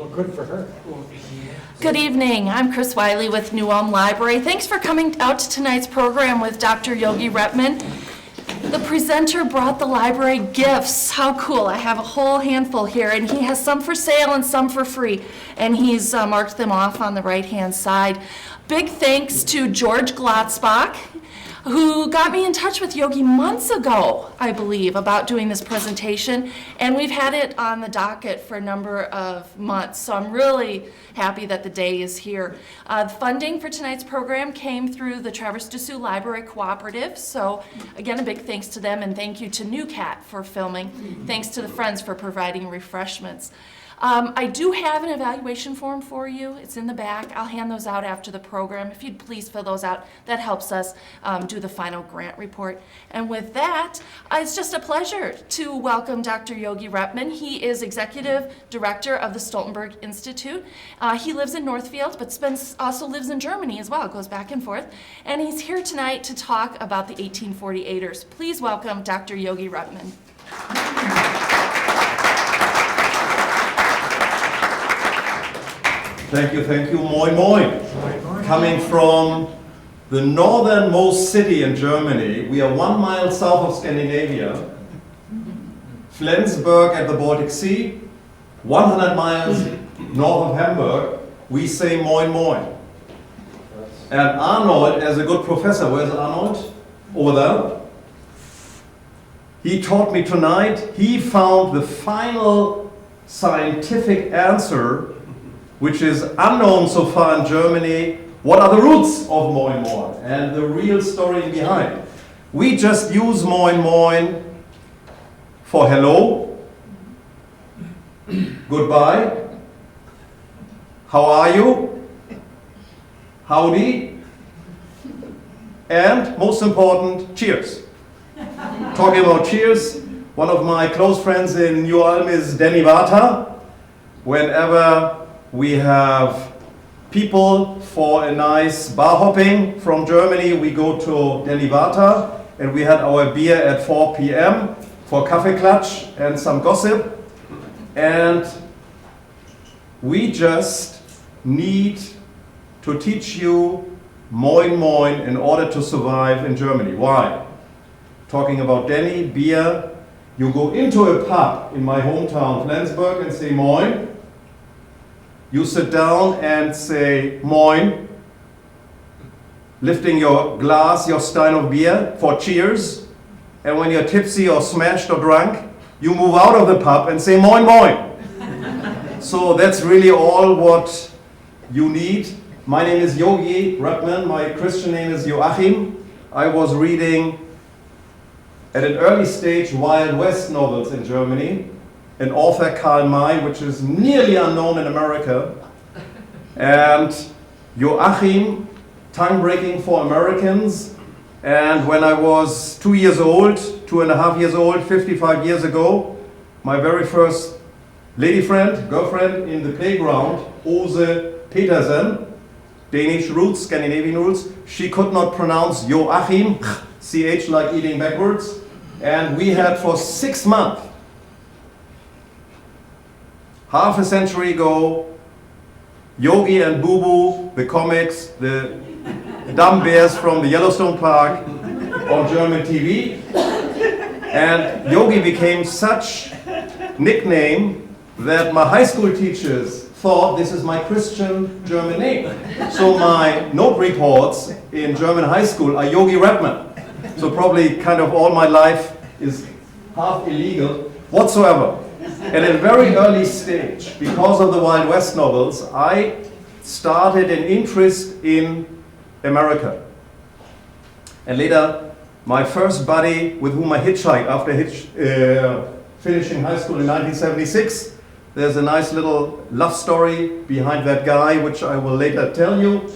Well, good for her. Good evening. I'm Chris Wiley with New Ulm Library. Thanks for coming out to tonight's program with Dr. Yogi Redmond. The presenter brought the library gifts. How cool. I have a whole handful here, and he has some for sale and some for free, and he's marked them off on the right-hand side. Big thanks to George Glotzbach, who got me in touch with Yogi months ago, I believe, about doing this presentation, and we've had it on the docket for a number of months, so I'm really happy that the day is here. Funding for tonight's program came through the Traverse des Sioux Library Cooperative, so again, a big thanks to them, and thank you to NewCat for filming. Thanks to the Friends for providing refreshments. I do have an evaluation form for you. It's in the back. I'll hand those out after the program. If you'd please fill those out, that helps us do the final grant report. And with that, it's just a pleasure to welcome Dr. Yogi Redmond. He is Executive Director of the Stoltenberg Institute. He lives in Northfield, but also lives in Germany as well, goes back and forth. And he's here tonight to talk about the 1848ers. Please welcome Dr. Yogi Redmond. Thank you, moin moin. Coming from the northernmost city in Germany, we are 1 mile south of Scandinavia, Flensburg at the Baltic Sea, 100 miles north of Hamburg, we say moin moin. And Arnold, as a good professor, where's Arnold? Over there. He taught me tonight, he found the final scientific answer, which is unknown so far in Germany. What are the roots of moin moin and the real story behind? We just use moin moin for hello, goodbye, how are you, howdy, and most important, cheers. Talking about cheers, one of my close friends in New Ulm is Danny Vata. Whenever we have people for a nice bar hopping from Germany, we go to Delivata, and we had our beer at 4 p.m. for Kaffeeklatsch and some gossip. And we just need to teach you moin moin in order to survive in Germany. Why? Talking about Danny, beer, you go into a pub in my hometown, Flensburg, and say moin. You sit down and say moin, lifting your glass, your stein of beer for cheers. And when you're tipsy or smashed or drunk, you move out of the pub and say moin moin. So that's really all what you need. My name is Yogi Redmond. My Christian name is Joachim. I was reading at an early stage Wild West novels in Germany. An author, Karl May, which is nearly unknown in America. And Joachim, tongue breaking for Americans. And when I was 2 years old, 2.5 years old, 55 years ago, my very first lady friend, girlfriend in the playground, Ose Petersen, Danish roots, Scandinavian roots, she could not pronounce Joachim, CH like eating backwards. And we had for 6 months, half a century ago, Yogi and Boo Boo, the comics, the dumb bears from the Yellowstone Park on German TV. And Yogi became such nickname that my high school teachers thought this is my Christian German name. So my note reports in German high school are Yogi Redmond. So probably kind of all my life is half illegal whatsoever. At a very early stage, because of the Wild West novels, I started an interest in America. And later, my first buddy with whom I hitchhiked after finishing high school in 1976, there's a nice little love story behind that guy, which I will later tell you.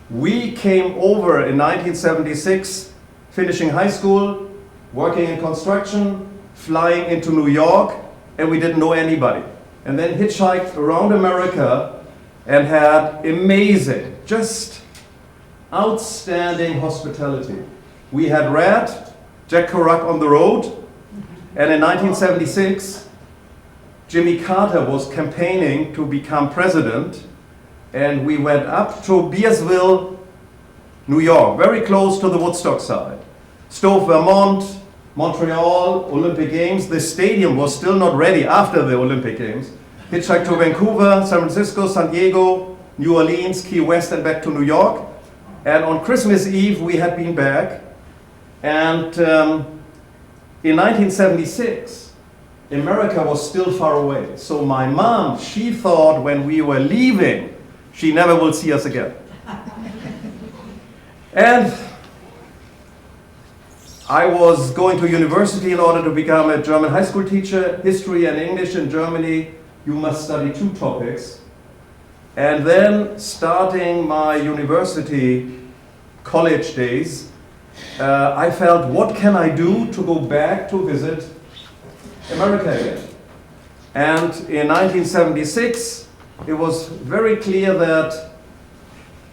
We came over in 1976, finishing high school, working in construction, flying into New York, and we didn't know anybody. And then hitchhiked around America and had amazing, just outstanding hospitality. We had read Jack Kerouac on the Road, and in 1976, Jimmy Carter was campaigning to become president, and we went up to Beersville, New York, very close to the Woodstock side. Stowe, Vermont, Montreal, Olympic Games. The stadium was still not ready after the Olympic Games. Hitchhiked to Vancouver, San Francisco, San Diego, New Orleans, Key West, and back to New York. And on Christmas Eve, we had been back. And in 1976, America was still far away. So my mom, she thought when we were leaving, she never will see us again. And I was going to university in order to become a German high school teacher. History and English in Germany, you must study 2 topics. And then starting my university college days, I felt, what can I do to go back to visit America again? And in 1976, it was very clear that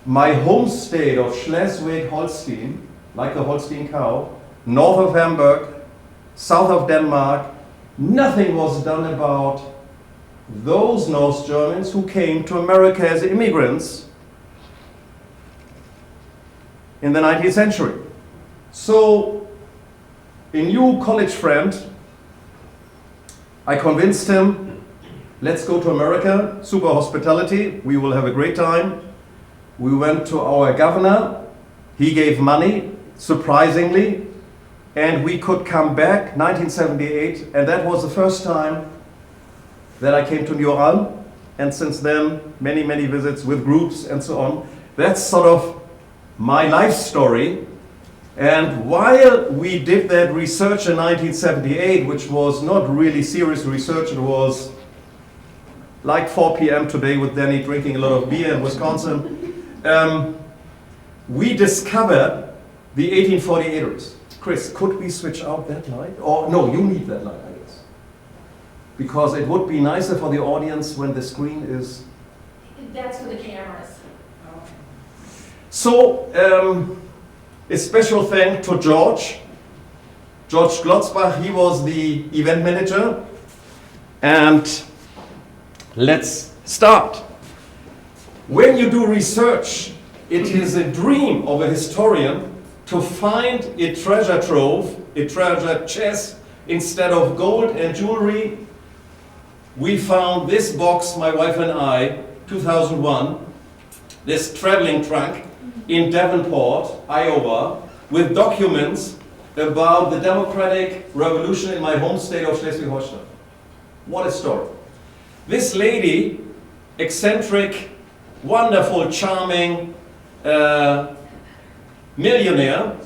my home state of Schleswig-Holstein, like the Holstein cow, north of Hamburg, south of Denmark, nothing was done about those North Germans who came to America as immigrants in the 19th century. So, a new college friend, I convinced him, let's go to America, super hospitality, we will have a great time. We went to our governor, he gave money, surprisingly, and we could come back 1978, and that was the first time that I came to New Orleans, and since then, many, many visits with groups and so on. That's sort of my life story. And while we did that research in 1978, which was not really serious research, it was like 4 p.m. today with Danny drinking a lot of beer in Wisconsin, we discovered the 1848ers. Chris, could we switch out that light? Or no, you need that light, I guess. Because it would be nicer for the audience when the screen is... That's for the cameras. So, a special thank to George Glotzbach, he was the event manager. And let's start. When you do research, it is a dream of a historian to find a treasure trove, a treasure chest, instead of gold and jewelry. We found this box, my wife and I, 2001, this traveling trunk in Davenport, Iowa, with documents about the democratic revolution in my home state of Schleswig-Holstein. What a story. This lady, eccentric, wonderful, charming, millionaire,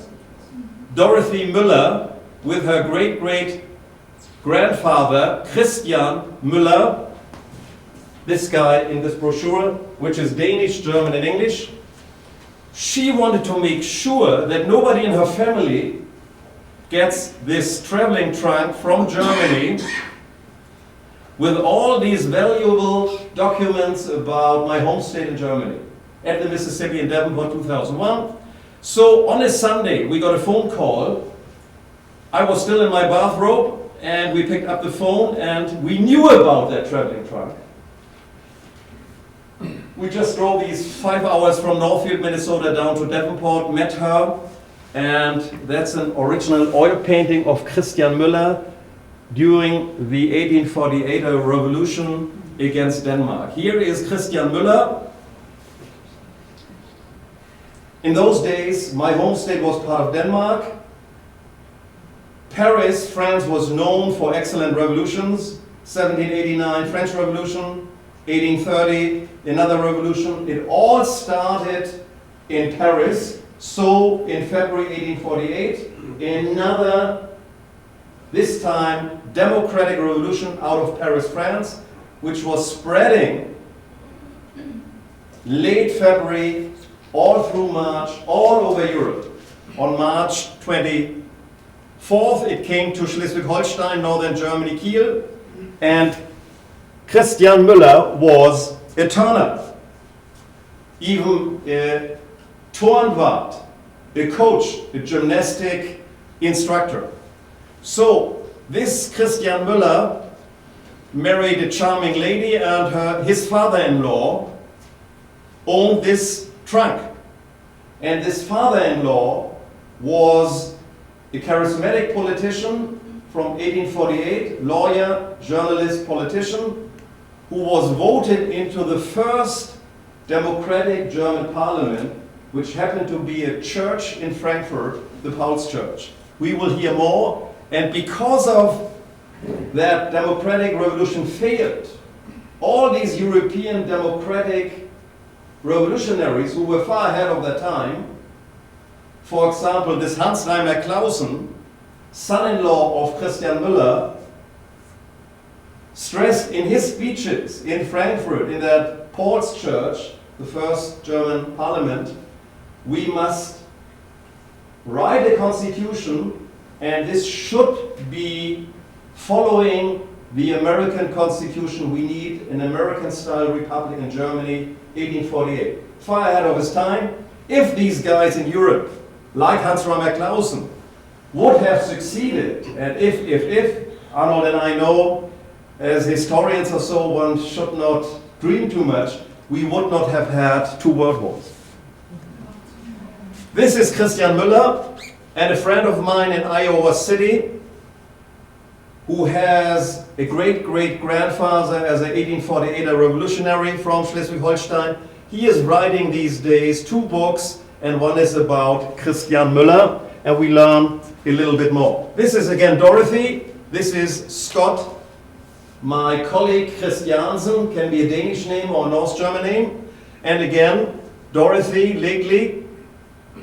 Dorothy Miller, with her great-great-grandfather, Christian Müller, this guy in this brochure, which is Danish, German, and English. She wanted to make sure that nobody in her family gets this traveling trunk from Germany with all these valuable documents about my home state in Germany at the Mississippi in Davenport, 2001. So on a Sunday, we got a phone call. I was still in my bathrobe, and we picked up the phone, and we knew about that traveling trunk. We just drove these 5 hours from Northfield, Minnesota down to Davenport, met her, and that's an original oil painting of Christian Müller during the 1848 revolution against Denmark. Here is Christian Müller. In those days, my home state was part of Denmark. Paris, France, was known for excellent revolutions. 1789, French Revolution. 1830, another revolution. It all started in Paris. So in February 1848, another, this time, democratic revolution out of Paris, France, which was spreading late February, all through March, all over Europe. On March 24th, it came to Schleswig-Holstein, northern Germany, Kiel, and Christian Müller was a turner, even a Torwart, a coach, a gymnastic instructor. So this Christian Müller married a charming lady, and his father-in-law owned this trunk. And this father-in-law was a charismatic politician from 1848, lawyer, journalist, politician, who was voted into the first democratic German parliament, which happened to be a church in Frankfurt, the Paul's Church. We will hear more, and because of that democratic revolution failed, all these European democratic revolutionaries who were far ahead of their time, for example, this Reimer Claussen, son-in-law of Christian Müller, stressed in his speeches in Frankfurt, in that Paul's Church, the first German parliament, we must write a constitution, and this should be following the American Constitution. We need an American-style republic in Germany, 1848. Far ahead of his time. If these guys in Europe, like Hans Reimer Claussen, would have succeeded, and if Arnold and I know, as historians or so, one should not dream too much, we would not have had 2 world wars. This is Christian Müller, and a friend of mine in Iowa City, who has a great-great-grandfather as an 1848 revolutionary from Schleswig-Holstein. He is writing these days 2 books, and one is about Christian Müller, and we learn a little bit more. This is again Dorothy, this is Scott. My colleague Christiansen, can be a Danish name or a North German name. And again, Dorothy Legli,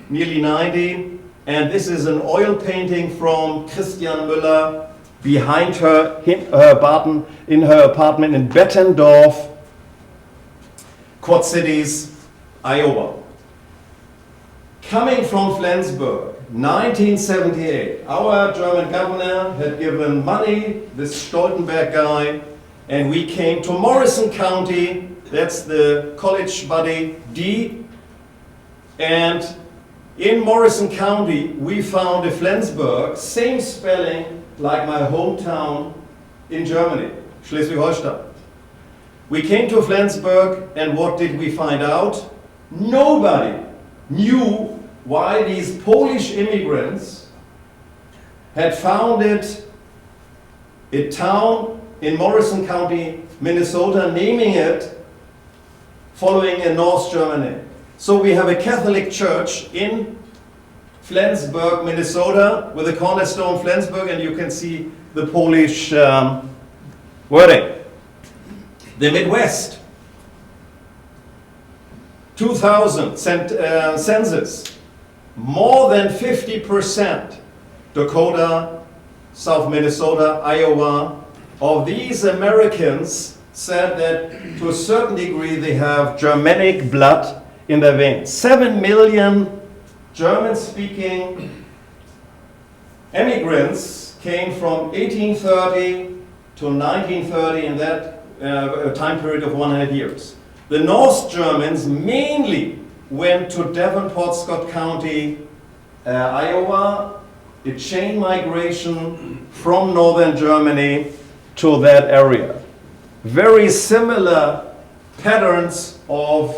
nearly 90. And this is an oil painting from Christian Müller behind her, in her apartment in Bettendorf, Quad Cities, Iowa. Coming from Flensburg, 1978, our German governor had given money, this Stoltenberg guy, and we came to Morrison County, that's the college buddy D, and in Morrison County we found a Flensburg, same spelling like my hometown in Germany, Schleswig-Holstein. We came to Flensburg, and what did we find out? Nobody knew why these Polish immigrants had founded a town in Morrison County, Minnesota, naming it following a North German name. So we have a Catholic church in Flensburg, Minnesota, with a cornerstone Flensburg, and you can see the Polish wording. The Midwest, 2000 census, more than 50%, Dakota, South Minnesota, Iowa, of these Americans said that to a certain degree they have Germanic blood in their veins. 7 million German-speaking immigrants came from 1830 to 1930, in that time period of 100 years. The North Germans mainly went to Davenport, Scott County, Iowa, a chain migration from northern Germany to that area. Very similar patterns of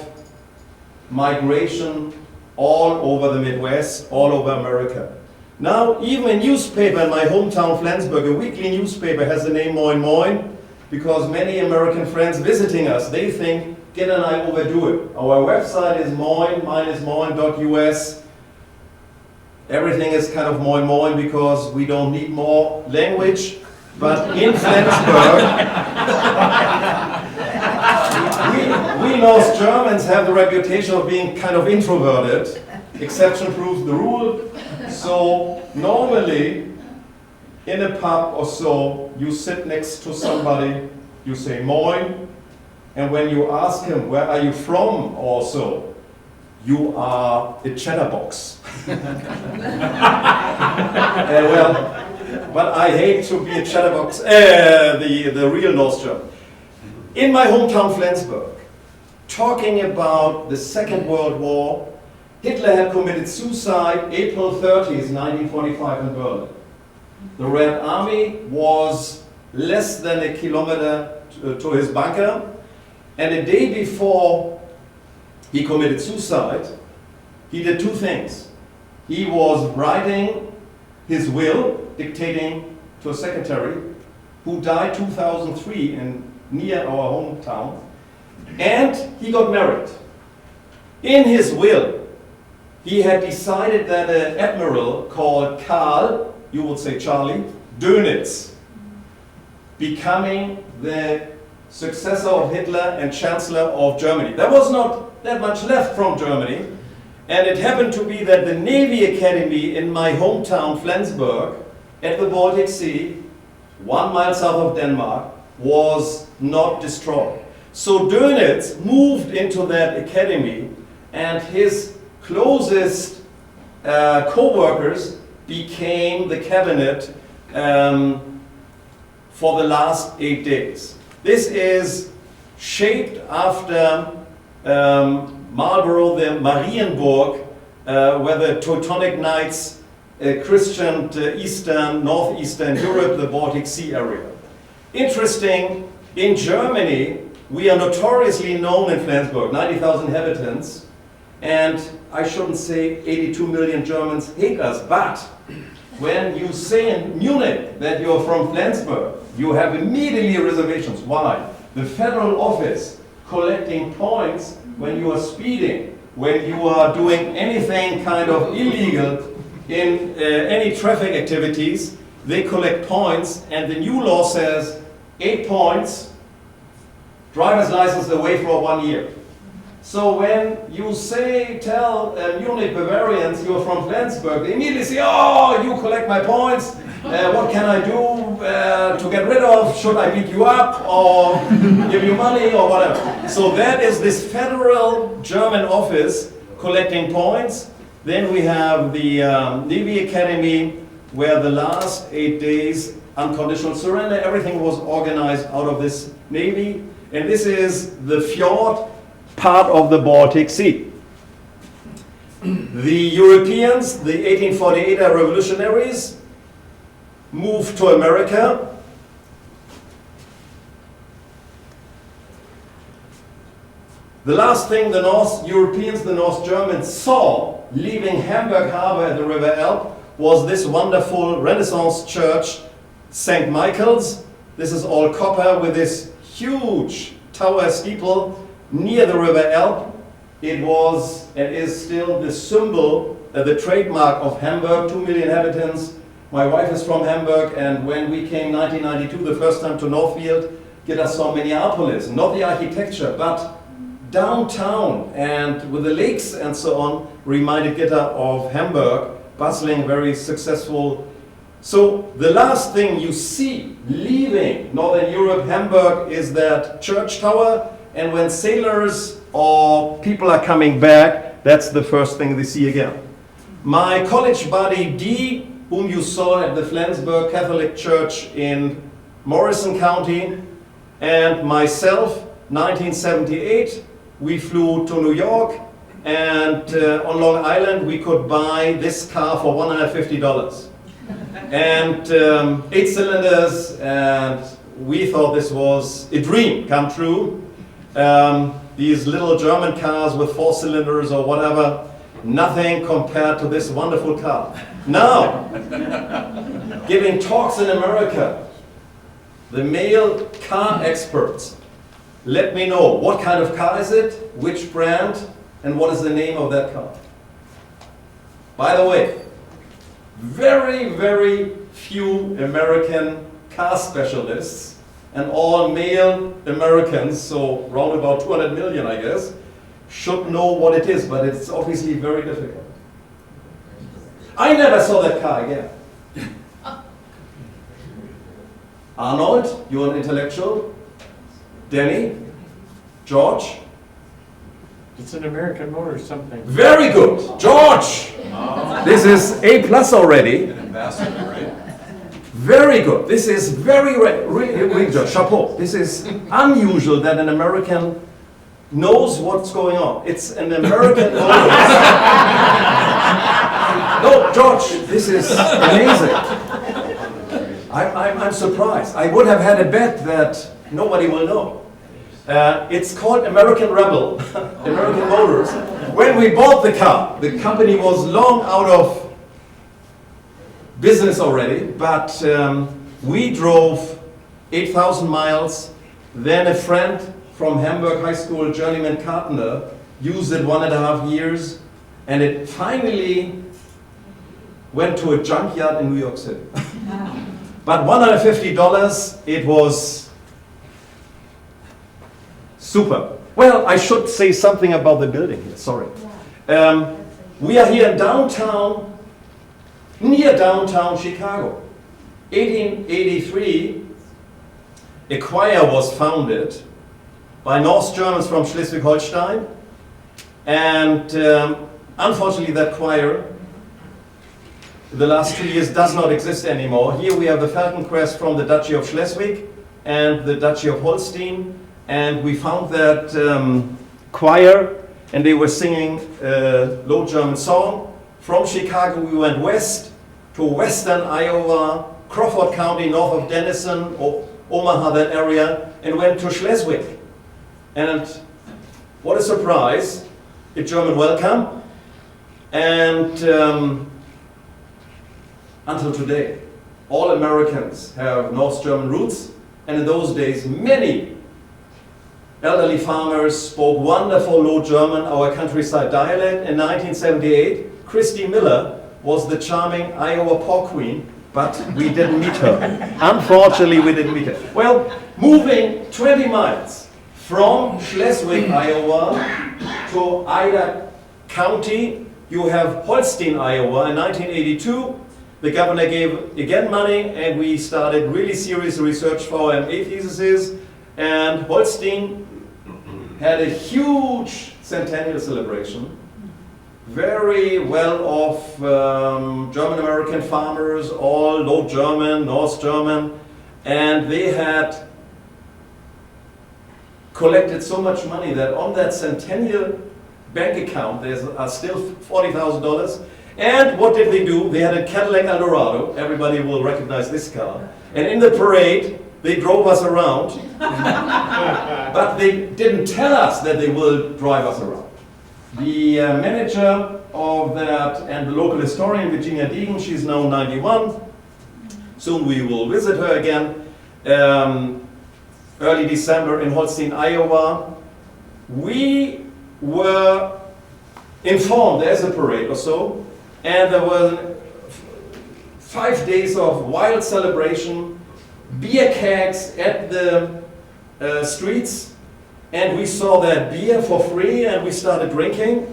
migration all over the Midwest, all over America. Now, even a newspaper in my hometown, Flensburg, a weekly newspaper, has the name Moin Moin, because many American friends visiting us, they think Git and I overdo it. Our website is moin-moin.us. Everything is kind of moin moin because we don't need more language. But in Flensburg, we North Germans have the reputation of being kind of introverted. Exception proves the rule. So normally, in a pub or so, you sit next to somebody, you say moin, and when you ask him, where are you from also, you are a chatterbox. Well, but I hate to be a chatterbox, the real North German. In my hometown Flensburg, talking about the Second World War, Hitler had committed suicide April 30th, 1945 in Berlin. The Red Army was less than a kilometer to his bunker. And a day before he committed suicide, he did two things. He was writing his will, dictating to a secretary, who died 2003 near our hometown, and he got married. In his will, he had decided that an admiral called Karl, you would say Charlie, Dönitz, becoming the successor of Hitler and Chancellor of Germany. There was not that much left from Germany, and it happened to be that the Navy Academy in my hometown, Flensburg, at the Baltic Sea, 1 mile south of Denmark, was not destroyed. So Dönitz moved into that academy, and his closest co-workers became the cabinet for the last 8 days. This is shaped after Marlborough, the Marienburg, where the Teutonic Knights christianed Eastern, Northeastern Europe, the Baltic Sea area. Interesting, in Germany, we are notoriously known in Flensburg, 90,000 inhabitants, and I shouldn't say 82 million Germans hate us, but when you say in Munich that you're from Flensburg, you have immediately reservations. Why? The federal office collecting points when you are speeding, when you are doing anything kind of illegal in any traffic activities, they collect points, and the new law says 8 points, driver's license away for 1 year. So when you tell Munich Bavarians you're from Flensburg, they immediately say, oh, you collect my points, what can I do to get rid of? Should I beat you up or give you money or whatever? So that is this federal German office collecting points. Then we have the Navy Academy, where the last 8 days, unconditional surrender, everything was organized out of this Navy. And this is the fjord part of the Baltic Sea. The Europeans, the 1848 revolutionaries, moved to America. The last thing the North Europeans, the North Germans saw leaving Hamburg harbor at the River Elbe was this wonderful Renaissance church, St. Michael's. This is all copper with this huge tower steeple near the River Elbe. It was and is still the symbol, the trademark of Hamburg, 2 million inhabitants. My wife is from Hamburg, and when we came 1992 the first time to Northfield, Gitta saw Minneapolis, not the architecture, but downtown and with the lakes and so on, reminded Gitta of Hamburg, bustling, very successful. So the last thing you see leaving Northern Europe, Hamburg, is that church tower, and when sailors or people are coming back, that's the first thing they see again. My college buddy Dee, whom you saw at the Flensburg Catholic Church in Morrison County, and myself, 1978, we flew to New York, and on Long Island we could buy this car for $150. And 8 cylinders, and we thought this was a dream come true. These little German cars with 4 cylinders or whatever, nothing compared to this wonderful car. Now, giving talks in America, the male car experts let me know what kind of car is it, which brand, and what is the name of that car. By the way, very, very few American car specialists, and all male Americans, so round about 200 million, I guess, should know what it is, but it's obviously very difficult. I never saw that car again. Arnold, you're an intellectual. Danny, George. It's an American motor something. Very good, George. This is A+ already. An ambassador, right? Very good. This is very really good. Chapeau. This is unusual that an American knows what's going on. It's an American motor. No, George, this is amazing. I'm surprised. I would have had a bet that nobody will know. It's called American Rebel, American Motors. When we bought the car, the company was long out of business already, but we drove 8,000 miles. Then a friend from Hamburg High School, journeyman carpenter, used it 1.5 years, and it finally went to a junkyard in New York City. But $150, it was super. Well, I should say something about the building here, sorry. We are here in downtown, near downtown Chicago. 1883, a choir was founded by North Germans from Schleswig-Holstein, and unfortunately that choir the last 2 years does not exist anymore. Here we have the Falcon Crest from the Duchy of Schleswig and the Duchy of Holstein, and we found that choir, and they were singing a Low German song. From Chicago we went west to western Iowa, Crawford County, north of Denison, or Omaha, that area, and went to Schleswig. And what a surprise, a German welcome, and until today, all Americans have North German roots, and in those days many elderly farmers spoke wonderful Low German, our countryside dialect. In 1978, Christy Miller was the charming Iowa pork queen, but we didn't meet her. Unfortunately, we didn't meet her. Well, moving 20 miles from Schleswig, Iowa to Ida County, you have Holstein, Iowa. In 1982, the governor gave again money, and we started really serious research for our MA theses. And Holstein had a huge centennial celebration. Very well-off German-American farmers, all Low German, North German, and they had collected so much money that on that centennial bank account there are still $40,000. And what did they do? They had a Cadillac Eldorado. Everybody will recognize this car. And in the parade, they drove us around. But they didn't tell us that they will drive us around. The manager of that and the local historian, Virginia Deegan, she's now 91. Soon we will visit her again. Early December in Holstein, Iowa. We were informed there's a parade or so, and there were 5 days of wild celebration, beer kegs at the streets, and we saw that beer for free, and we started drinking.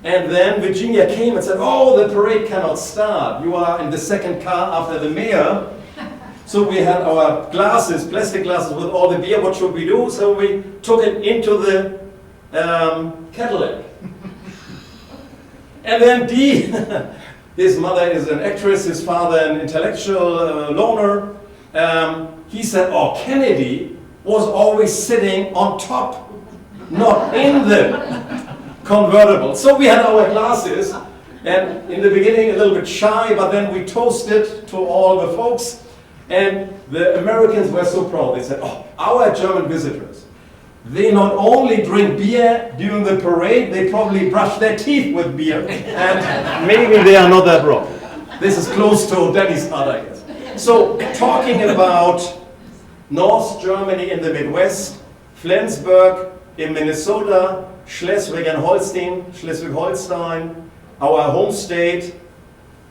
And then Virginia came and said, oh, the parade cannot start. You are in the second car after the mayor. So we had our glasses, plastic glasses with all the beer. What should we do? So we took it into the Cadillac. And then Dee, his mother is an actress, his father an intellectual loner. He said, oh, Kennedy was always sitting on top, not in the convertible. So we had our glasses, and in the beginning a little bit shy, but then we toasted to all the folks, and the Americans were so proud. They said, oh, our German visitors, they not only drink beer during the parade, they probably brush their teeth with beer, and maybe they are not that wrong. This is close to Danny's heart, I guess. So, talking about North Germany in the Midwest, Flensburg in Minnesota, Schleswig and Holstein, Schleswig-Holstein, our home state,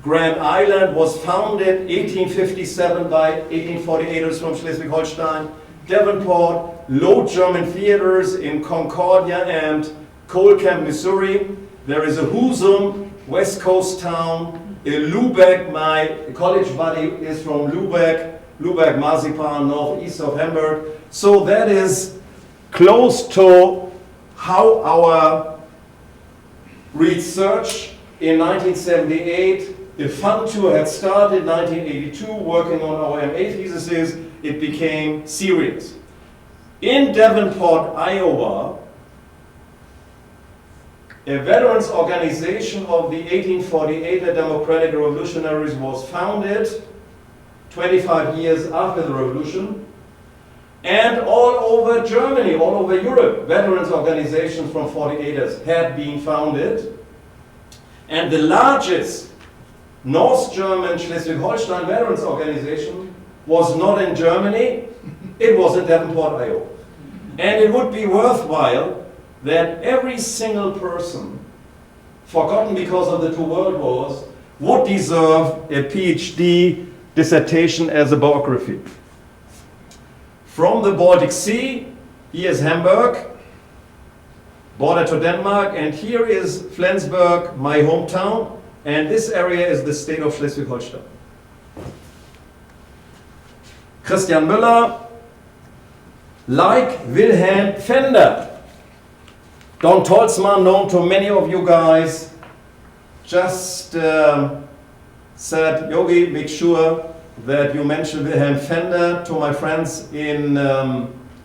Grand Island was founded 1857 by 1848ers from Schleswig-Holstein. Devonport, Low German theaters in Concordia and Coal Camp, Missouri. There is a Husum, West Coast town. In Lübeck, my college buddy is from Lübeck, Lübeck Marzipan, northeast of Hamburg. So that is close to how our research in 1978, the fun tour had started in 1982, working on our MA theses, it became serious. In Devonport, Iowa, a veterans organization of the 1848 Democratic Revolutionaries was founded 25 years after the revolution. And all over Germany, all over Europe, veterans organizations from 48ers had been founded. And the largest North German Schleswig-Holstein veterans organization was not in Germany, it was in Davenport, Iowa. And it would be worthwhile that every single person, forgotten because of the two world wars, would deserve a PhD dissertation as a biography. From the Baltic Sea, here is Hamburg, border to Denmark, and here is Flensburg, my hometown, and this area is the state of Schleswig-Holstein. Christian Müller, like Wilhelm Fender. Don Tolzmann, known to many of you guys, just said, Yogi, make sure that you mention Wilhelm Fender to my friends in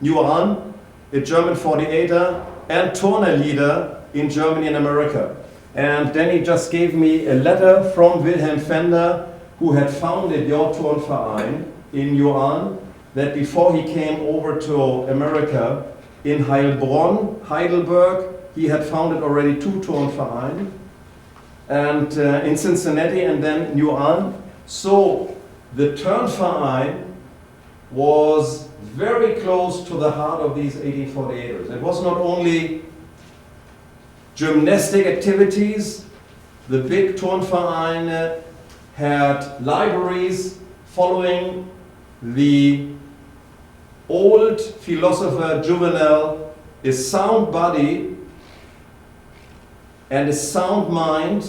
New Ulm, a German 48er and Turner leader in Germany and America. And then he just gave me a letter from Wilhelm Fender, who had founded your Turnverein in New Ulm, that before he came over to America in Heilbronn, Heidelberg, he had founded already 2 Turnvereine, and in Cincinnati and then New Ulm. So the Turnverein was very close to the heart of these 1848ers. It was not only gymnastic activities, the big Turnvereine had libraries following the old philosopher Juvenal. A sound body and a sound mind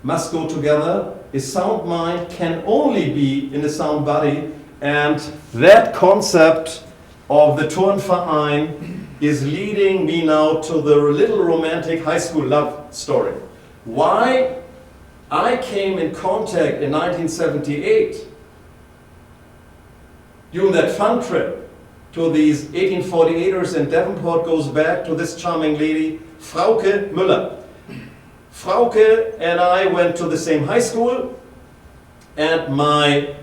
must go together. A sound mind can only be in a sound body, and that concept of the Turnverein is leading me now to the little romantic high school love story. Why I came in contact in 1978 during that fun trip to these 1848ers in Davenport goes back to this charming lady, Frauke Müller. Frauke and I went to the same high school, and my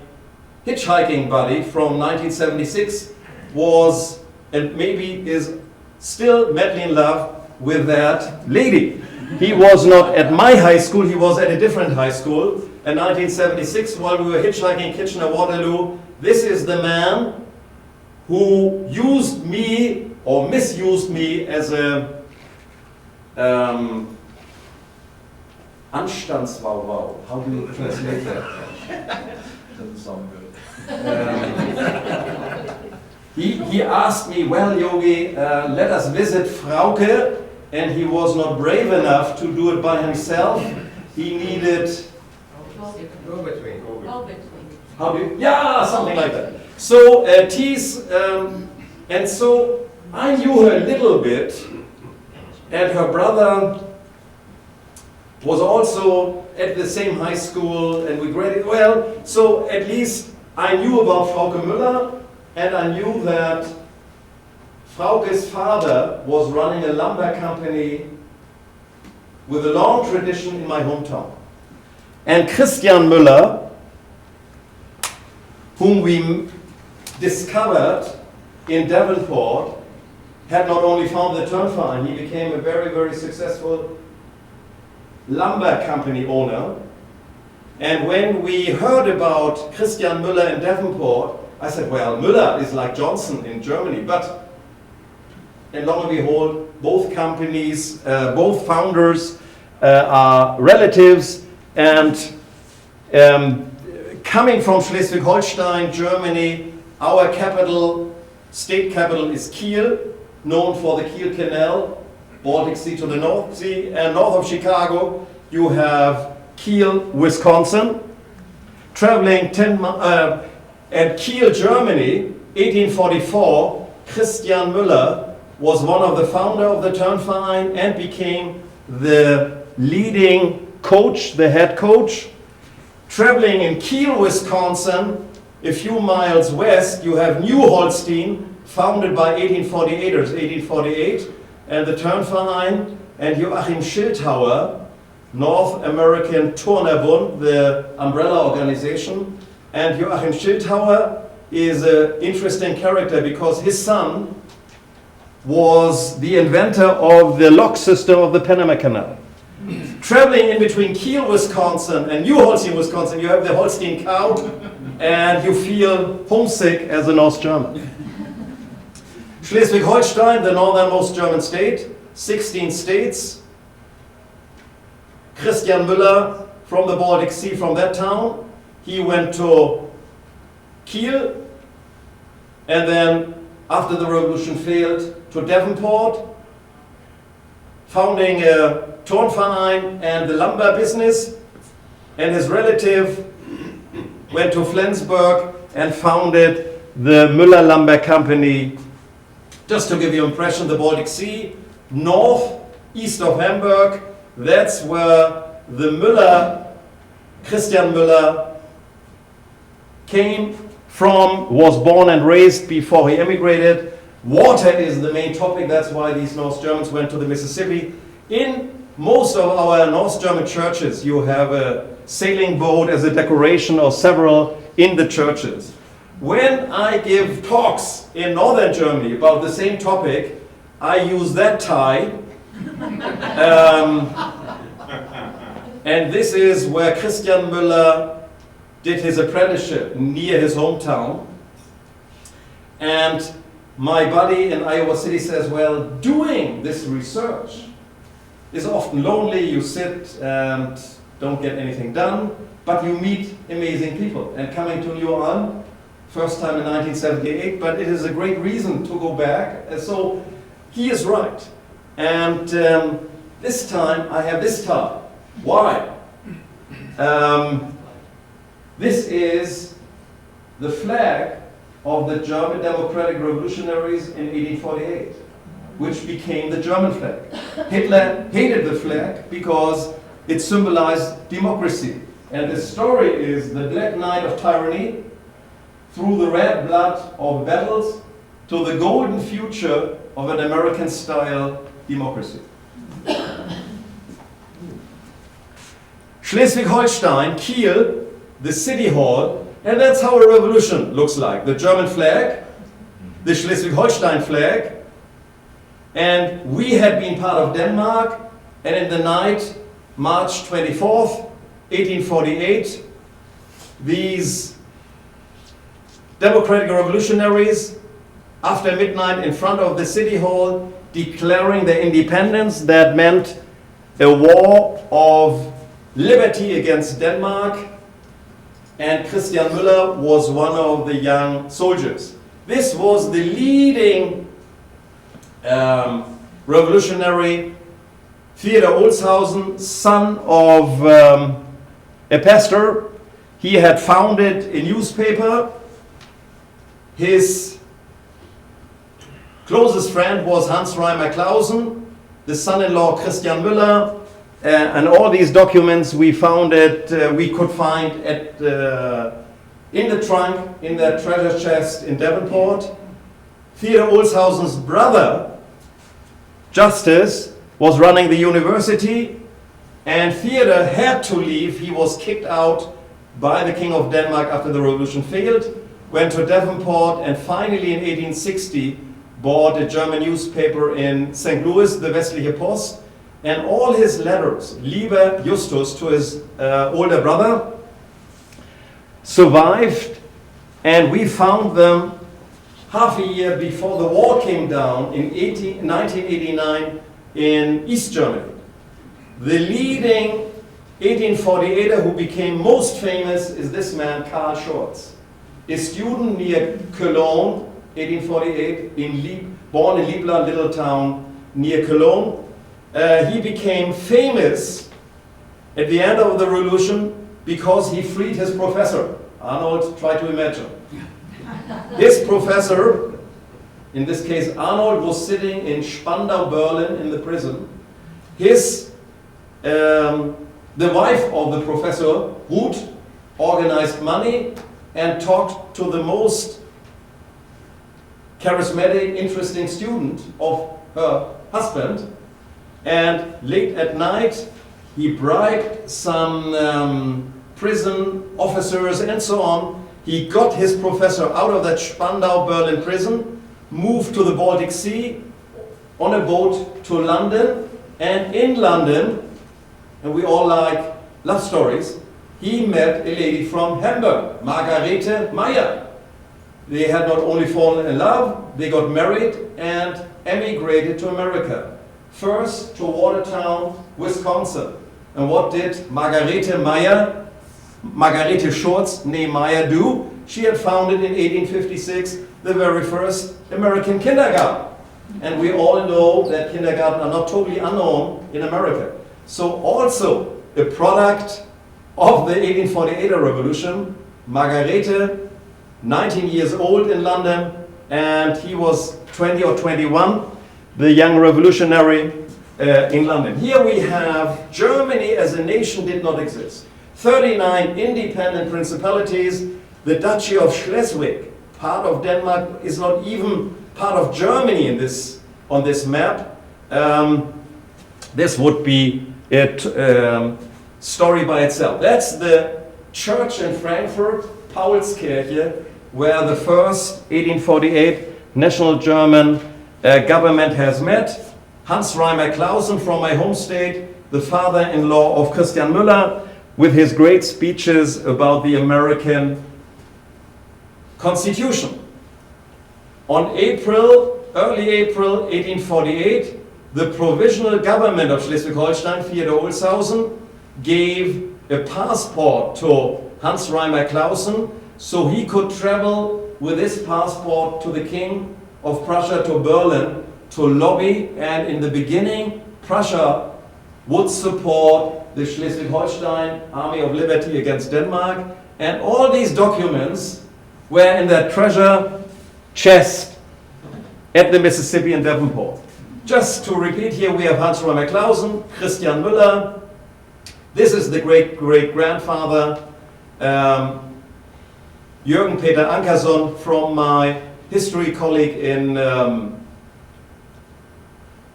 hitchhiking buddy from 1976 was, and maybe is still madly in love with that lady. He was not at my high school, he was at a different high school. In 1976, while we were hitchhiking Kitchener-Waterloo, this is the man who used me or misused me as a Anstandswauwau. How do you translate that? Doesn't sound good. He asked me, well, Yogi, let us visit Frauke, and he was not brave enough to do it by himself. He needed... Go between. How do you... Yeah, something like that. So, Thies, and so I knew her a little bit, and her brother was also at the same high school, and we graduated. Well, so at least I knew about Frauke Müller, and I knew that Frauke's father was running a lumber company with a long tradition in my hometown. And Christian Müller, whom we discovered in Davenport, had not only founded the Turnverein, he became a very, very successful lumber company owner. And when we heard about Christian Müller in Davenport, I said, well, Müller is like Johnson in Germany, but and lo and behold, both companies, both founders are relatives, and coming from Schleswig-Holstein, Germany, our capital, state capital is Kiel, known for the Kiel Canal, Baltic Sea to the North Sea, and north of Chicago, you have Kiel, Wisconsin. Traveling 10 miles, at Kiel, Germany, 1844, Christian Müller was one of the founder of the Turnverein and became the leading coach, the head coach. Traveling in Kiel, Wisconsin, a few miles west, you have New Holstein, founded by 1848ers, 1848, and the Turnverein, and Joachim Schildhauer, North American Turnerbund, the umbrella organization, And Joachim Schildhauer is an interesting character because his son was the inventor of the lock system of the Panama Canal. Traveling in between Kiel, Wisconsin and New Holstein, Wisconsin, you have the Holstein cow and you feel homesick as a North German. Schleswig-Holstein, the northernmost German state, 16 states. Christian Müller from the Baltic Sea, from that town. He went to Kiel and then after the revolution failed to Devonport, founding a Turnverein and the lumber business, and his relative went to Flensburg and founded the Müller lumber company. Just to give you an impression, the Baltic Sea, east of Hamburg, that's where the Müller, Christian Müller, came from, was born and raised before he emigrated. Water is the main topic, that's why these North Germans went to the Mississippi. In most of our North German churches, you have a sailing boat as a decoration or several in the churches. When I give talks in Northern Germany about the same topic, I use that tie. And this is where Christian Müller did his apprenticeship near his hometown. And my buddy in Iowa City says, well, doing this research is often lonely. You sit and don't get anything done, but you meet amazing people. And coming to New Orleans, first time in 1978, but it is a great reason to go back. And so he is right. And this time I have this tie. Why? This is the flag of the German Democratic Revolutionaries in 1848, which became the German flag. Hitler hated the flag because it symbolized democracy. And the story is the Black Night of tyranny through the red blood of battles to the golden future of an American-style democracy. Schleswig-Holstein, Kiel, the city hall, and that's how a revolution looks like. The German flag, the Schleswig-Holstein flag, and we had been part of Denmark, and in the night, March 24th, 1848, these democratic revolutionaries, after midnight in front of the city hall, declaring their independence. That meant a war of liberty against Denmark, and Christian Müller was one of the young soldiers. This was the leading revolutionary. Theodor Olshausen, son of a pastor, he had founded a newspaper. His closest friend was Hans Reimer Claussen, the son-in-law Christian Müller, and all these documents we found we could find at in the trunk, in that treasure chest in Devonport. Theodor Olshausen's brother, Justice, was running the university, and Theodor had to leave. He was kicked out by the King of Denmark after the revolution failed, went to Devonport, and finally in 1860 bought a German newspaper in St. Louis, the Westliche Post, and all his letters, Lieber Justus, to his older brother, survived, and we found them half a year before the wall came down in 1989 in East Germany. The leading 1848er who became most famous is this man, Karl Schurz, a student near Cologne, 1848, born in Liebler, little town near Cologne. He became famous at the end of the revolution because he freed his professor. Arnold, try to imagine. His professor, in this case Arnold, was sitting in Spandau, Berlin, in the prison. The wife of the professor, Ruth, organized money and talked to the most charismatic, interesting student of her husband. And late at night, he bribed some prison officers and so on, He got his professor out of that Spandau Berlin prison, moved to the Baltic Sea on a boat to London, and in London, and we all like love stories, he met a lady from Hamburg, Margarete Meyer. They had not only fallen in love, they got married and emigrated to America. First to Watertown, Wisconsin. And what did Margarete Schurz, nee Meyer, do? She had founded in 1856 the very first American kindergarten. And we all know that kindergarten are not totally unknown in America. So also a product of the 1848 revolution, Margarete, 19 years old in London, and he was 20 or 21, the young revolutionary in London. Here we have Germany as a nation did not exist. 39 independent principalities. The Duchy of Schleswig, part of Denmark, is not even part of Germany in on this map. This would be a story by itself. That's the church in Frankfurt, Paulskirche, where the first 1848 national German government has met. Hans Reimer Claussen from my home state, the father-in-law of Christian Müller, with his great speeches about the American Constitution. On early April 1848, the provisional government of Schleswig-Holstein, Theodor Olshausen, gave a passport to Hans Reimer Claussen so he could travel with his passport to the King of Prussia to Berlin to lobby, and in the beginning Prussia would support the Schleswig-Holstein Army of Liberty against Denmark, and all these documents were in that treasure chest at the Mississippi in Devonport. Just to repeat, here we have Hans Reimer Claussen, Christian Müller. This is the great-great-grandfather, Jürgen Peter Ankerson, from my history colleague in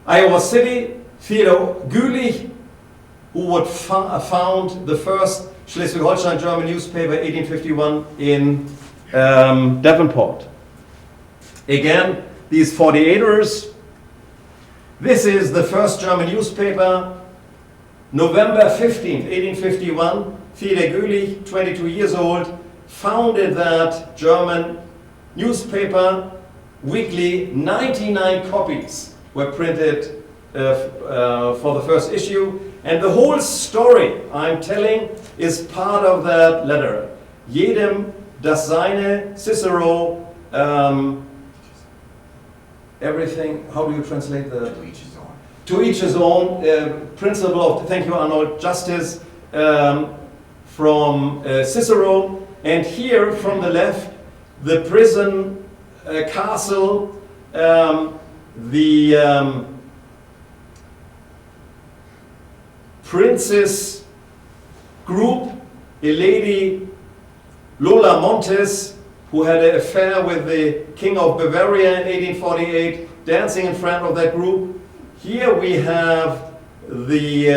Iowa City, Theodor Gülich, who would found the first Schleswig-Holstein German newspaper 1851 in Devonport. Again, these 48ers. This is the first German newspaper, November 15th, 1851. Theodor Gülich, 22 years old, founded that German newspaper. Weekly, 99 copies were printed for the first issue. And the whole story I'm telling is part of that letter. Jedem das seine, Cicero, everything, how do you translate the? To each his own. To each his own, principle of, thank you Arnold, justice from Cicero. And here from the left, the prison castle, the princess group, a lady, Lola Montes, who had an affair with the King of Bavaria in 1848, dancing in front of that group. Here we have the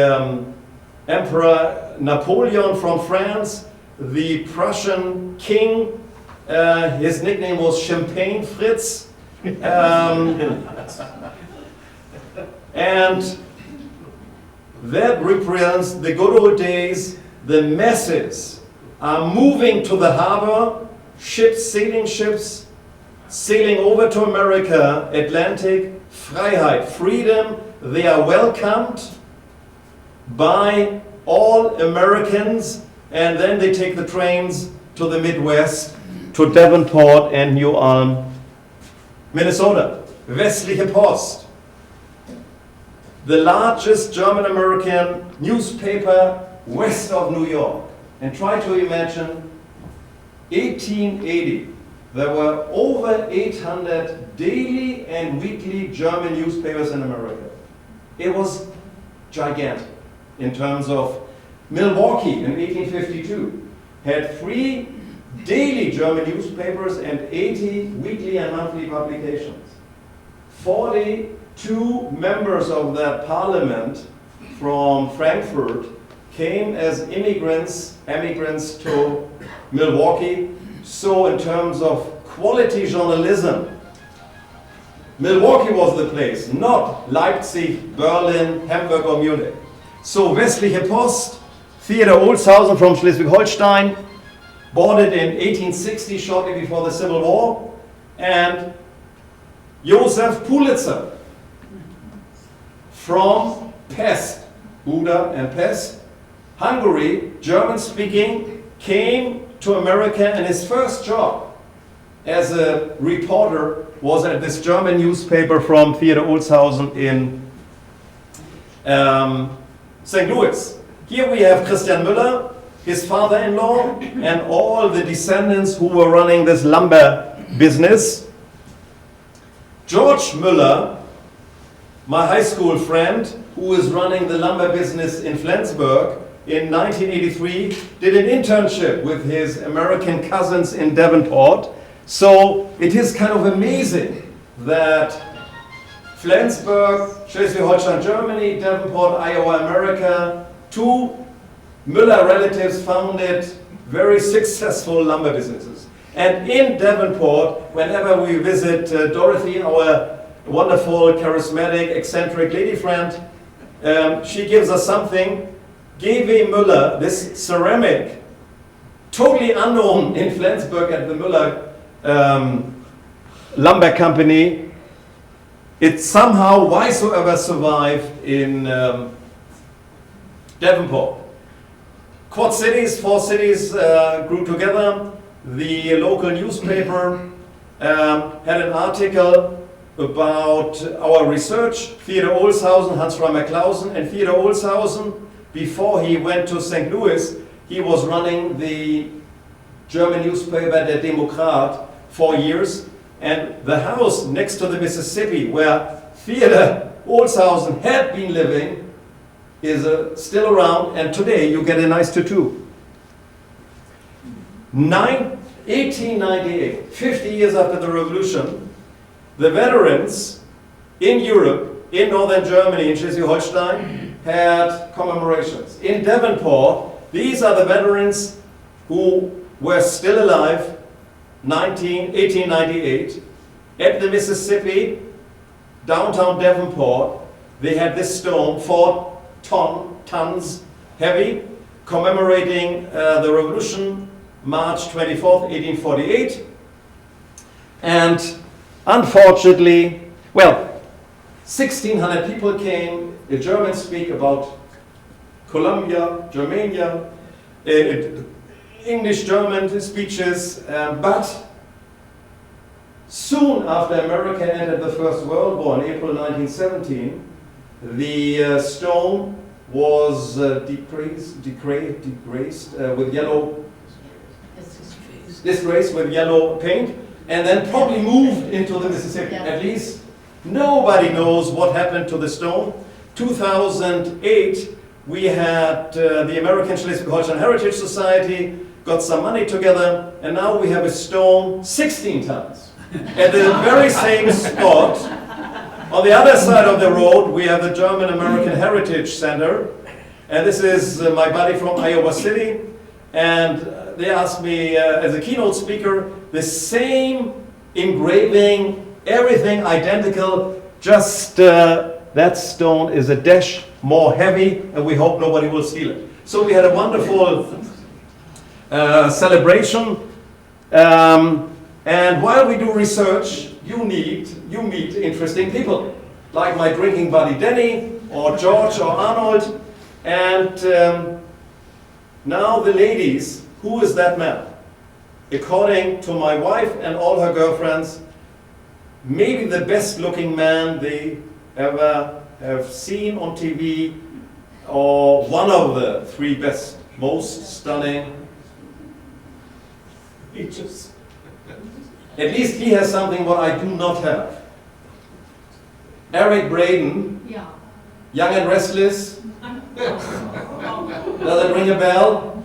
Emperor Napoleon from France, the Prussian king. His nickname was Champagne Fritz. And that represents the good old days. The masses are moving to the harbor, sailing ships, sailing over to America, Atlantic, Freiheit, freedom. They are welcomed by all Americans, and then they take the trains to the Midwest, to Devonport and New Ulm, Minnesota. Westliche Post, the largest German-American newspaper west of New York. And try to imagine, 1880, there were over 800 daily and weekly German newspapers in America. It was gigantic in terms of Milwaukee in 1852 had 3 daily German newspapers and 80 weekly and monthly publications. 42 members of that parliament from Frankfurt came as immigrants to Milwaukee, So in terms of quality journalism, Milwaukee was the place, not Leipzig, Berlin, Hamburg or Munich. So Westliche Post, Theater Olshausen from Schleswig-Holstein, bought it in 1860, shortly before the Civil War, and Josef Pulitzer from Pest, Buda and Pest, Hungary, German speaking, came to America, and his first job as a reporter was at this German newspaper from Theater Olshausen in St. Louis. Here we have Christian Müller, his father-in-law, and all the descendants who were running this lumber business. George Müller, my high school friend, who is running the lumber business in Flensburg, in 1983 did an internship with his American cousins in Devonport. So it is kind of amazing that Flensburg, Schleswig-Holstein, Germany, Devonport, Iowa, America, two Müller relatives founded very successful lumber businesses. And in Devonport, whenever we visit Dorothy, our wonderful, charismatic, eccentric lady friend, she gives us something. G.W. Müller, this ceramic, totally unknown in Flensburg at the Müller lumber company, it somehow, whysoever, survived in Devonport. Quad cities, 4 cities grew together. The local newspaper had an article about our research. Theater Olshausen, Hans Reimer Claussen, and Theater Olshausen, before he went to St. Louis, he was running the German newspaper Der Demokrat for years. And the house next to the Mississippi, where Theater Olshausen had been living, is still around, and today you get a nice tattoo. 1898, 50 years after the revolution, the veterans in Europe, in northern Germany, in Schleswig-Holstein, had commemorations. In Devonport, these are the veterans who were still alive 1898 at the Mississippi, downtown Devonport. They had this stone, 4 tons heavy, commemorating the revolution, March 24th, 1848. And unfortunately, well, 1,600 people came. The Germans speak about Columbia, Germania, English, German speeches, but soon after America entered the First World War in April 1917, the stone was disgraced with yellow paint, and then probably moved into the Mississippi. At least nobody knows what happened to the stone. 2008, we had the American Schleswig-Holstein Heritage Society got some money together, and now we have a stone 16 tons at the very same spot. On the other side of the road, we have the German American Heritage Center, and this is my buddy from Iowa City, and they asked me as a keynote speaker, the same engraving, everything identical, just that stone is a dash more heavy, and we hope nobody will steal it. So we had a wonderful celebration, and while we do research, you meet interesting people, like my drinking buddy Denny, or George, or Arnold, and now the ladies, who is that man? According to my wife and all her girlfriends, maybe the best looking man they ever have seen on TV, or one of the 3 best, most stunning. At least he has something what I do not have. Eric Braden, Young and Restless. Does it ring a bell?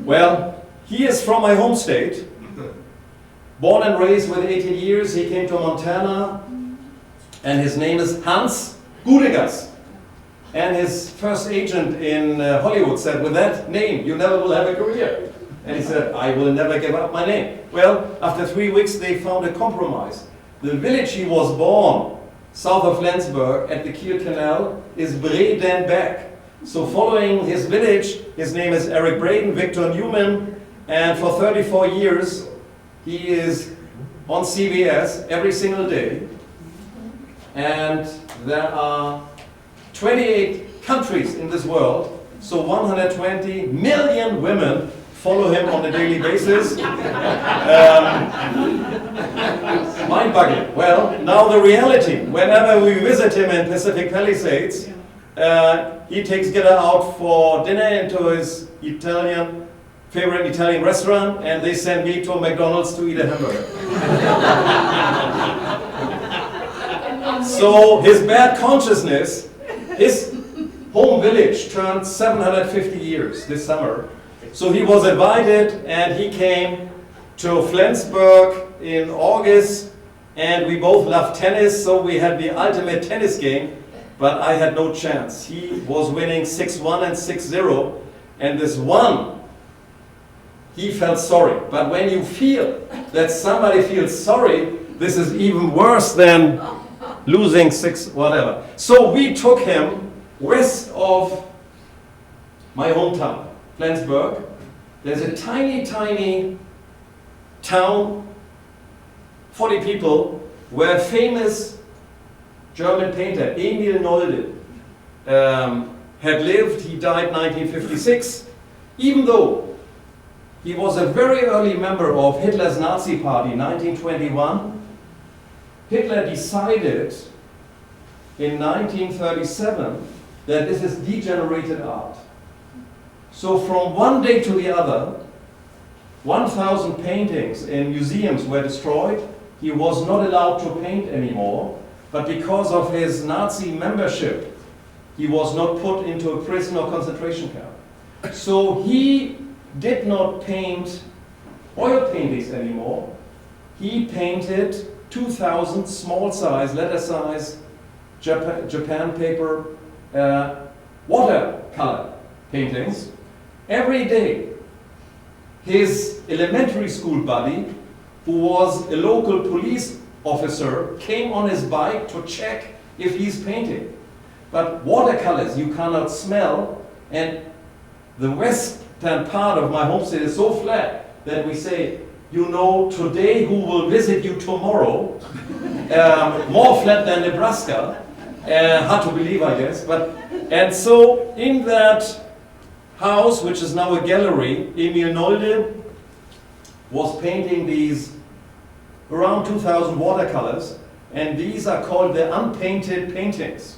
Well, he is from my home state. Born and raised with 18 years, he came to Montana, and his name is Hans Gudegas. And his first agent in Hollywood said, with that name, you never will have a career. And he said, I will never give up my name. Well, after 3 weeks, they found a compromise. The village he was born, south of Flensburg, at the Kiel Canal, is Bredenbeck. So following his village, his name is Eric Braden, Victor Newman, and for 34 years, he is on CBS every single day. And there are 28 countries in this world, so 120 million women follow him on a daily basis. Mind-boggling. Well, now the reality. Whenever we visit him in Pacific Palisades, he takes Gitta out for dinner into his favorite Italian restaurant, and they send me to McDonald's to eat a hamburger. So his bad consciousness, his home village turned 750 years this summer. So he was invited and he came to Flensburg in August, and we both love tennis, so we had the ultimate tennis game, but I had no chance. He was winning 6-1 and 6-0, and this one, he felt sorry. But when you feel that somebody feels sorry, this is even worse than losing 6 whatever. So we took him west of my hometown, Flensburg. There's a tiny, tiny town, 40 people, where a famous German painter, Emil Nolde, had lived. He died 1956. Even though he was a very early member of Hitler's Nazi Party, 1921, Hitler decided in 1937 that this is degenerated art. So from one day to the other, 1,000 paintings in museums were destroyed. He was not allowed to paint anymore, but because of his Nazi membership, he was not put into a prison or concentration camp. So he did not paint oil paintings anymore. He painted 2,000 small size, letter size, Japan paper, watercolor paintings. Every day, his elementary school buddy, who was a local police officer, came on his bike to check if he's painting. But watercolors you cannot smell, and the western part of my homestead is so flat that we say, you know, today who will visit you tomorrow, more flat than Nebraska, hard to believe, I guess. And so in that house, which is now a gallery, Emil Nolde was painting these around 2,000 watercolors, and these are called the unpainted paintings.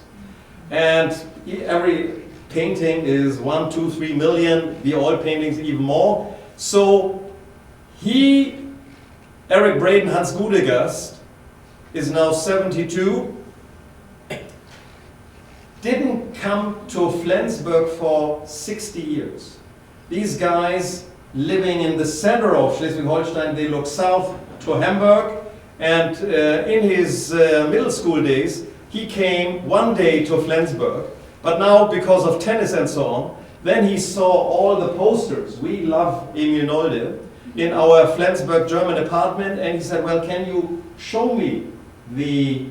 And every painting is 1, 2, 3 million, the oil paintings even more. So Eric Braden Hans Gudegast, is now 72, didn't come to Flensburg for 60 years. These guys living in the center of Schleswig-Holstein, they look south to Hamburg, and in his middle school days, he came one day to Flensburg, but now because of tennis and so on, then he saw all the posters. We love Emil Nolde in our Flensburg German apartment, and he said, well, can you show me the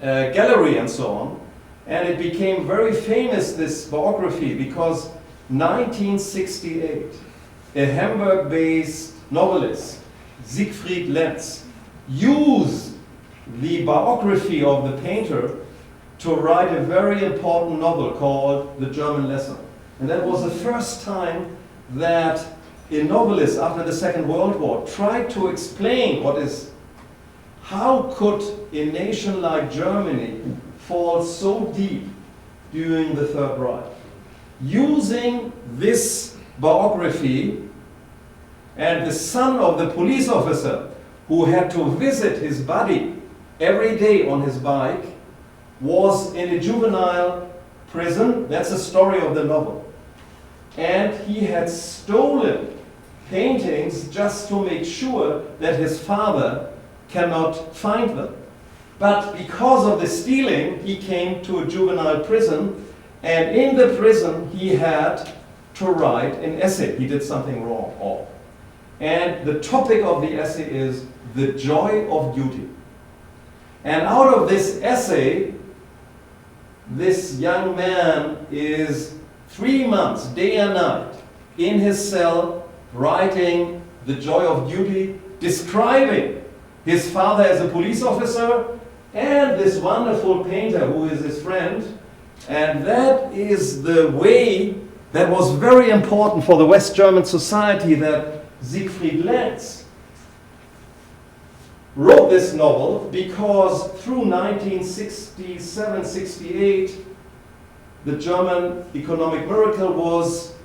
gallery and so on? And it became very famous, this biography, because 1968, a Hamburg-based novelist, Siegfried Lenz, used the biography of the painter to write a very important novel called The German Lesson. And that was the first time that a novelist after the Second World War tried to explain how could a nation like Germany fall so deep during the Third Reich. Using this biography, and the son of the police officer who had to visit his buddy every day on his bike was in a juvenile prison. That's the story of the novel. And he had stolen paintings just to make sure that his father cannot find them. But because of the stealing, he came to a juvenile prison, and in the prison he had to write an essay. He did something wrong. And the topic of the essay is the joy of duty. And out of this essay, this young man is 3 months, day and night, in his cell, writing the joy of duty, describing his father as a police officer and this wonderful painter who is his friend. And that is the way that was very important for the West German society, that Siegfried Lenz wrote this novel, because through 1967-68 the German economic miracle was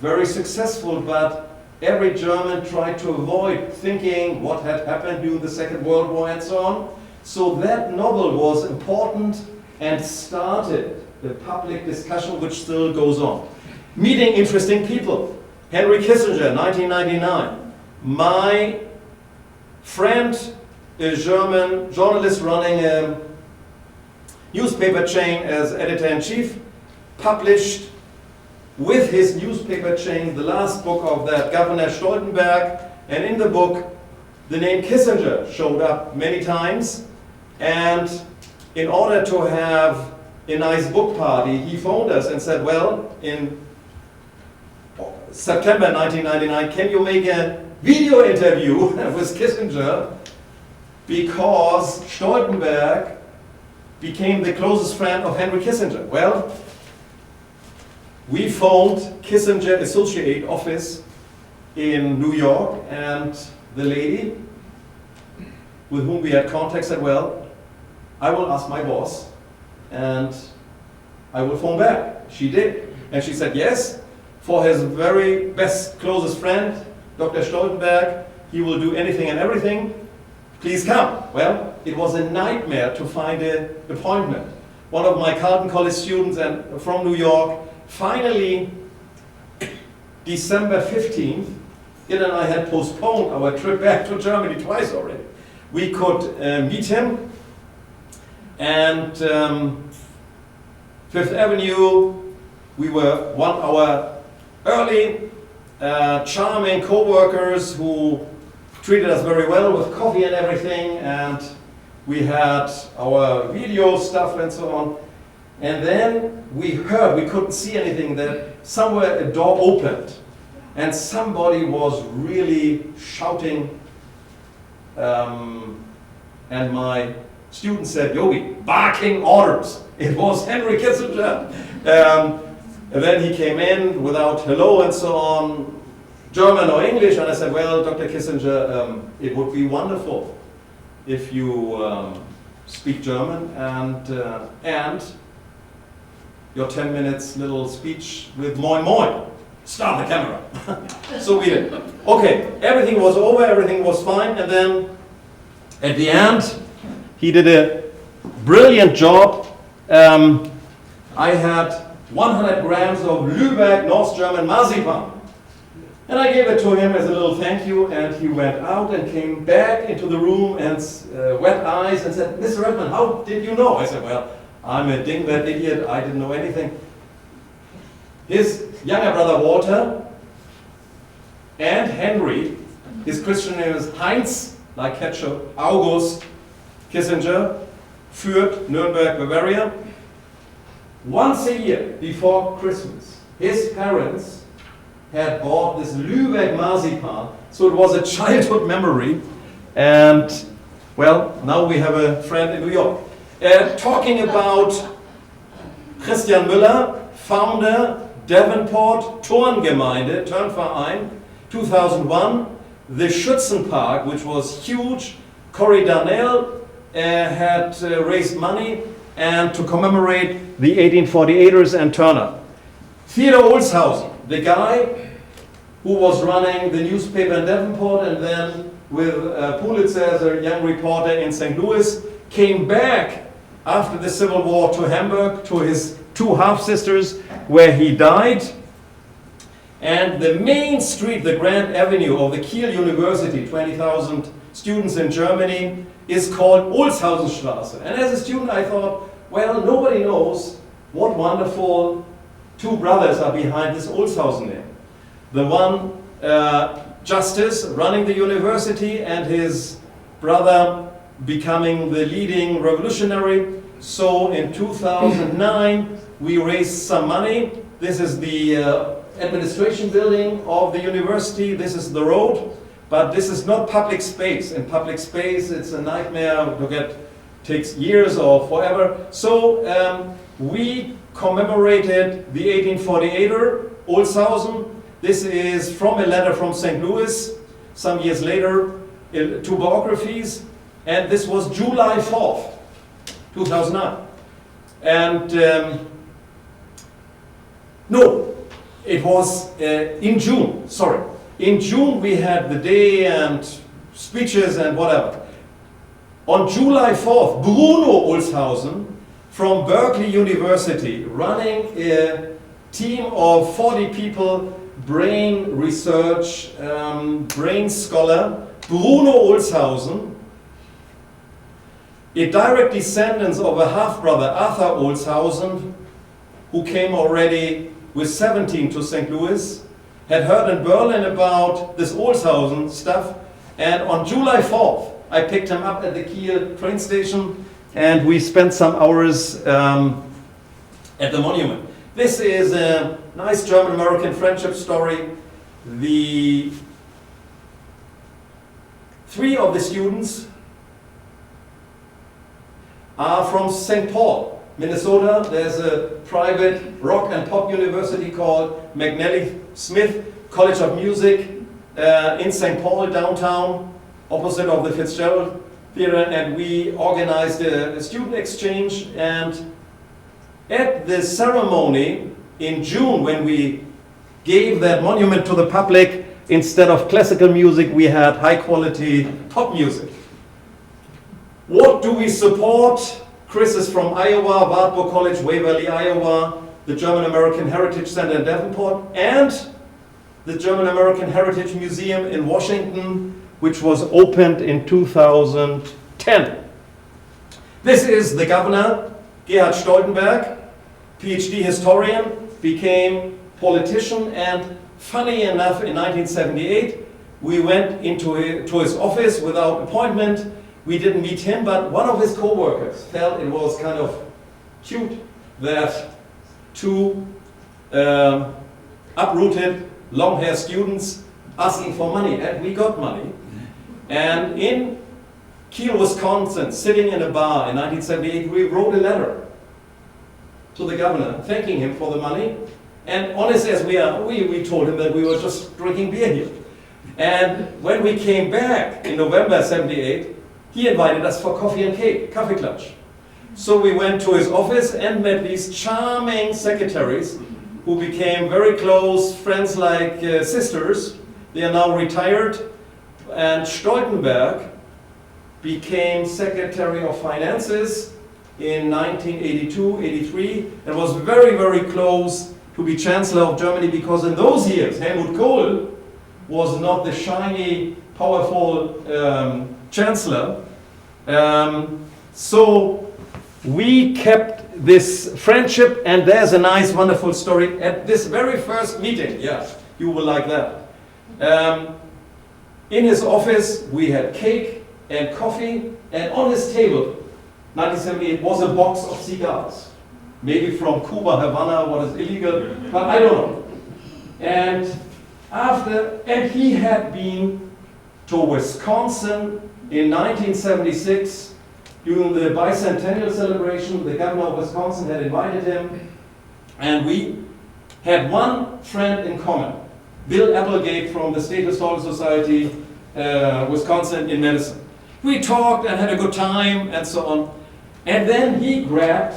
very successful, but every German tried to avoid thinking what had happened during the Second World War and so on. So that novel was important and started the public discussion, which still goes on. Meeting interesting people. Henry Kissinger, 1999. My friend, a German journalist running a newspaper chain as editor-in-chief, published with his newspaper chain the last book of that Governor Stoltenberg, and in the book the name Kissinger showed up many times, and in order to have a nice book party, he phoned us and said, well, in September 1999, can you make a video interview with Kissinger, because Stoltenberg became the closest friend of Henry Kissinger. Well, we phoned Kissinger Associate office in New York, and the lady with whom we had contact said, well, I will ask my boss and I will phone back. She did. And she said yes, for his very best, closest friend, Dr. Stoltenberg, he will do anything and everything. Please come. Well, it was a nightmare to find an appointment. One of my Carleton College students and from New York, finally, December 15th, Id and I had postponed our trip back to Germany twice already. We could meet him, and Fifth Avenue, we were 1 hour early, charming co-workers who treated us very well with coffee and everything, and we had our video stuff and so on. And then we heard, we couldn't see anything, that somewhere a door opened and somebody was really shouting, and my student said, Yogi, barking orders. It was Henry Kissinger. And then he came in without hello and so on, German or English, and I said, well, Dr. Kissinger, it would be wonderful if you speak German, and your 10 minutes little speech with moin moin. Start the camera. So we did. Okay, everything was over, everything was fine, and then at the end, he did a brilliant job. I had 100 grams of Lübeck, North German marzipan. And I gave it to him as a little thank you, and he went out and came back into the room and wet eyes and said, Mr. Reppmann, how did you know? I said, well, I'm a dingbat idiot, I didn't know anything. His younger brother Walter and Henry, his Christian name is Heinz, like ketchup, August Kissinger, Fürth, Nuremberg, Bavaria. Once a year before Christmas, his parents had bought this Lübeck marzipan, so it was a childhood memory. And well, now we have a friend in New York. Talking about Christian Müller, founder, Davenport Turngemeinde, Turnverein, 2001, the Schützenpark, which was huge, Corey Darnell had raised money and to commemorate the 1848ers and Turner. Theodor Olshausen, the guy who was running the newspaper in Davenport and then with Pulitzer as a young reporter in St. Louis, came back after the Civil War to Hamburg, to his 2 half-sisters, where he died. And the main street, the Grand Avenue of the Kiel University, 20,000 students in Germany, is called Olshausenstraße. And as a student I thought, well, nobody knows what wonderful two brothers are behind this Olshausen name. The one justice running the university and his brother becoming the leading revolutionary. So in 2009 we raised some money. This is the administration building of the university. This is the road. But this is not public space. In public space it's a nightmare to get, takes years or forever. So we commemorated the 1848er, Olshausen. This is from a letter from St. Louis, some years later, two biographies, and this was July 4th, 2009. And no, it was in June, sorry. In June we had the day and speeches and whatever. On July 4th, Bruno Olshausen from Berkeley University, running a team of 40 people, brain research, brain scholar, Bruno Olshausen, a direct descendant of a half-brother, Arthur Olshausen, who came already with 17 to St. Louis, had heard in Berlin about this Olshausen stuff, and on July 4th, I picked him up at the Kiel train station, and we spent some hours at the monument. This is a nice German-American friendship story. The three of the students are from St. Paul, Minnesota. There's a private rock and pop university called McNally Smith College of Music in St. Paul downtown, opposite of the Fitzgerald Theater, and we organized a student exchange. And at the ceremony in June, when we gave that monument to the public, instead of classical music, we had high quality pop music. What do we support? Chris is from Iowa, Wartburg College, Waverly, Iowa, the German-American Heritage Center in Davenport, and the German-American Heritage Museum in Washington, which was opened in 2010. This is the governor, Gerhard Stoltenberg, PhD historian, became politician, and funny enough, in 1978, we went to his office without appointment. We didn't meet him, but one of his co-workers felt it was kind of cute that two uprooted, long-haired students asking for money, and we got money. And in Kiel, Wisconsin, sitting in a bar in 1978, we wrote a letter to the governor, thanking him for the money. And honest as we are, we told him that we were just drinking beer here. And when we came back in November 78, he invited us for coffee and cake, coffee clutch. So we went to his office and met these charming secretaries who became very close friends, like sisters. They are now retired. And Stoltenberg became Secretary of Finances in 1982-83 and was very, very close to be Chancellor of Germany, because in those years Helmut Kohl was not the shiny, powerful Chancellor. So we kept this friendship, and there's a nice, wonderful story. At this very first meeting, yeah, you will like that. In his office, we had cake and coffee, and on his table, 1978, was a box of cigars. Maybe from Cuba, Havana, what is illegal, but I don't know. And he had been to Wisconsin in 1976 during the bicentennial celebration. The governor of Wisconsin had invited him, and we had one friend in common. Bill Applegate from the State Historical Society, Wisconsin in Madison. We talked and had a good time and so on. And then he grabbed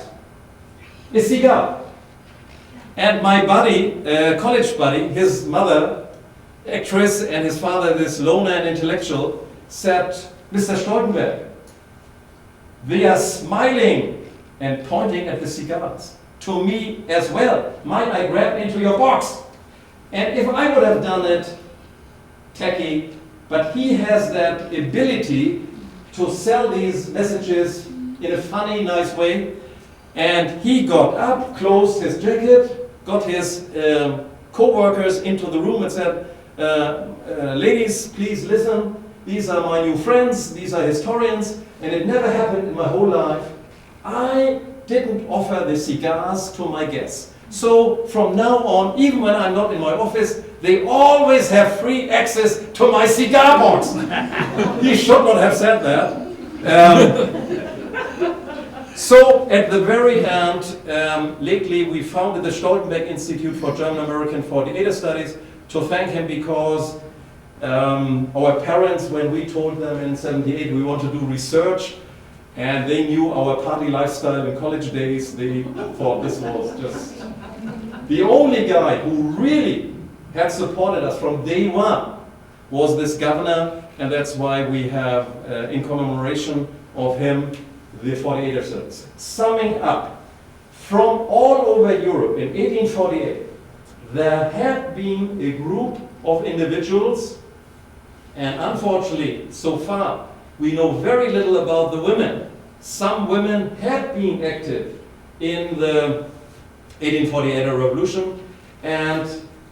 a cigar. And my buddy, college buddy, his mother, actress, and his father, this loner and intellectual, said, Mr. Stoltenberg, they are smiling and pointing at the cigars. To me as well. Might I grab into your box? And if I would have done it tacky, but he has that ability to sell these messages in a funny, nice way. And he got up, closed his jacket, got his co-workers into the room and said, ladies, please listen. These are my new friends. These are historians. And it never happened in my whole life. I didn't offer the cigars to my guests. So from now on, even when I'm not in my office, they always have free access to my cigar box. He should not have said that. So at the very end, lately we founded the Stoltenberg Institute for German-American 48er Studies to thank him because our parents, when we told them in '78 we want to do research, and they knew our party lifestyle in college days, they thought this was just the only guy who really had supported us from day one was this governor, and that's why we have, in commemoration of him, the 48er Studies. Summing up, from all over Europe in 1848, there had been a group of individuals, and unfortunately, so far, we know very little about the women. Some women had been active in the 1848 revolution, and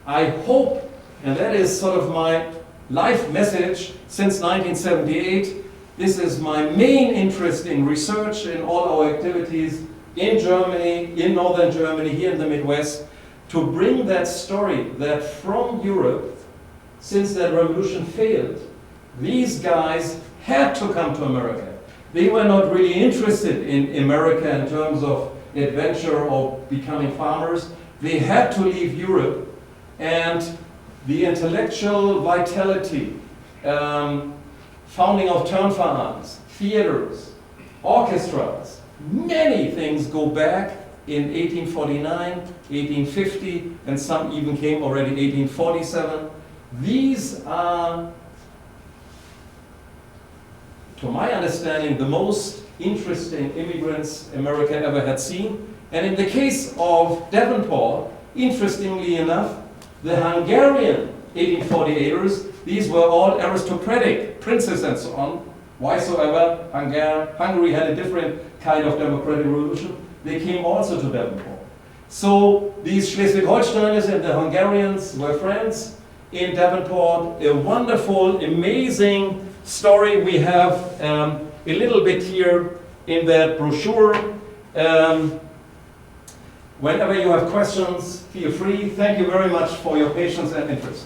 I hope, and that is sort of my life message since 1978, this is my main interest in research, in all our activities in Germany, in northern Germany, here in the Midwest, to bring that story that from Europe, since that revolution failed, these guys had to come to America. They were not really interested in America in terms of adventure or becoming farmers. They had to leave Europe, and the intellectual vitality, founding of Turnvereins, theaters, orchestras, many things go back in 1849, 1850, and some even came already 1847. These are, to my understanding, the most interesting immigrants America ever had seen. And in the case of Davenport, interestingly enough, the Hungarian 1848ers, these were all aristocratic princes and so on. Why so ever, Hungary had a different kind of democratic revolution. They came also to Davenport. So these Schleswig-Holsteiners and the Hungarians were friends in Davenport. A wonderful, amazing story we have a little bit here in that brochure. Whenever you have questions, feel free. Thank you very much for your patience and interest.